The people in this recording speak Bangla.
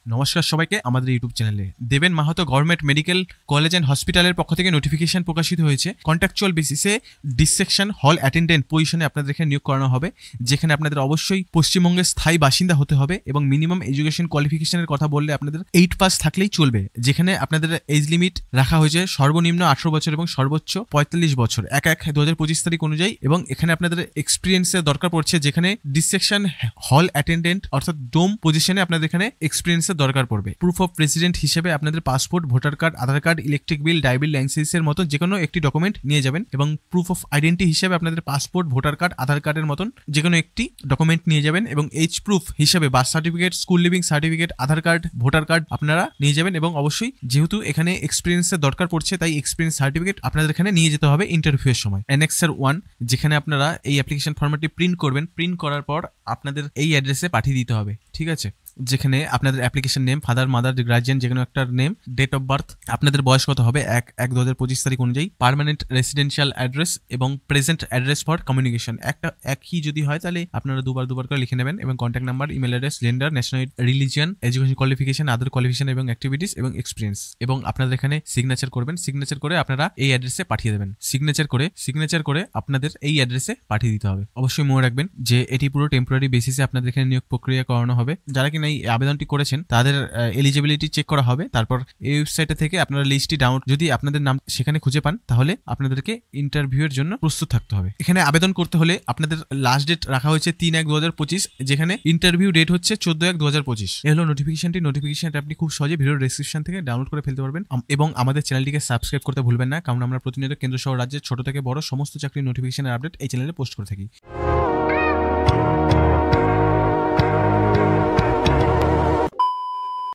নমস্কার সবাইকে আমাদের ইউটিউব চ্যানেলে দেবেন Mahato government medical college and হসপিটালের পক্ষ থেকে নোটিফিকেশন প্রকাশিত হয়েছে। কন্ট্রাকচুয়াল বেসিসে ডিসেকশন হল অ্যাটেন্ডেন্ট পজিশনে আপনাদের এখানে নিয়োগ করানো হবে, যেখানে আপনাদের অবশ্যই পশ্চিমবঙ্গের স্থায়ী বাসিন্দা হতে হবে এবং মিনিমাম এডুকেশন কোয়ালিফিকেশনের কথা বললে আপনাদের 8 পাস থাকলেই চলবে। যেখানে আপনাদের এজ লিমিট রাখা হয়েছে সর্বনিম্ন 18 বছর এবং সর্বোচ্চ 45 বছর 1/1/2025 তারিখ অনুযায়ী। এবং এখানে আপনাদের এক্সপিরিয়েন্সের দরকার পড়ছে, যেখানে ডিসেকশন হল অ্যাটেন্ডেন্ট অর্থাৎ ডোম পজিশনে আপনাদের এখানে এক্সপিরিয়েন্সের দরকার পড়বে। প্রুফ অফ রেসিডেন্ট হিসেবে আপনাদের পাসপোর্ট, ভোটার কার্ড, আধার কার্ড, ইলেকট্রিক বিল, ড্রাইভিং লাইসেন্সের মতন যে কোনো একটি ডকুমেন্ট নিয়ে যাবেন। এবং প্রুফ অফ আইডেন্টি হিসেবে আপনাদের পাসপোর্ট, ভোটার কার্ড, আধার কার্ডের মতন যে কোনো একটি ডকুমেন্ট নিয়ে যাবেন। এবং এজ প্রুফ হিসেবে birth certificate, school leaving certificate, Aadhaar card, voter card আপনারা নিয়ে যাবেন। এবং অবশ্যই যেহেতু এখানে এক্সপিরিয়েন্সের দরকার পড়ছে, তাই এক্সপিরিয়েন্স সার্টিফিকেট আপনাদের এখানে নিয়ে যেতে হবে ইন্টারভিউয়ের সময়। অ্যানেক্সার 1, যেখানে আপনারা এই অ্যাপ্লিকেশন ফর্মেটটি প্রিন্ট করবেন। প্রিন্ট করার পর আপনাদের এই অ্যাড্রেসে পাঠিয়ে দিতে হবে, ঠিক আছে? যেখানে আপনাদের application name, father, mother, guardian যে কোনো একটা নেম, ডেট অফ বার্থ, আপনাদের বয়স কত হবে 1/1/2025 তারিখ অনুযায়ী, পার্মানেন্ট রেসিডেন্সিয়াল অ্যাড্রেস এবং প্রেজেন্ট অ্যাড্রেস ফর কমিউনিকেশন একই যদি হয় তাহলে আপনারা দুবার করে লিখে নেবেন। এবং contact number, email address, gender, nationality, religion, education qualification, other qualification এবং অ্যাক্টিভিটিস এবং এক্সপিরিয়েন্স। এবং আপনাদের এখানে সিগনেচার করবেন। সিগনেচার করে আপনারা এই অ্যাড্রেসে পাঠিয়ে দেবেন। সিগনেচার করে আপনাদের এই অ্যাড্রেসে পাঠিয়ে দিতে হবে। অবশ্যই মনে রাখবেন যে এটি পুরো টেম্পোরারি বেসিসে আপনাদের এখানে নিয়োগ প্রক্রিয়া করানো হবে। যারা কিনা এই আবেদনটি করেছেন তাদের এলিজিবিলিটি চেক করা হবে। তারপর এই ওয়েবসাইটে থেকে আপনারা লিস্টটি ডাউনলোড, যদি আপনাদের নাম সেখানে খুঁজে পান তাহলে আপনাদেরকে ইন্টারভিউয়ের জন্য প্রস্তুত থাকতে হবে। এখানে আবেদন করতে হলে আপনাদের লাস্ট ডেট রাখা হয়েছে 3/1/2025, যেখানে ইন্টারভিউ ডেট হচ্ছে 14/1/2025। এই হলো নোটিফিকেশনটা আপনি খুব সহজে ভিডিও ডেসক্রিপশন থেকে ডাউনলোড করে ফেলতে পারবেন। এবং আমাদের চ্যানেলটিকে সাবস্ক্রাইব করতে ভুলবেন না, কারণ আমরা প্রতিনিয়ত কেন্দ্র সহ রাজ্যের ছোট থেকে বড় সমস্ত চাকরির নোটিফিকেশনের আপডেট এই চ্যানেলে পোস্ট করে থাকি।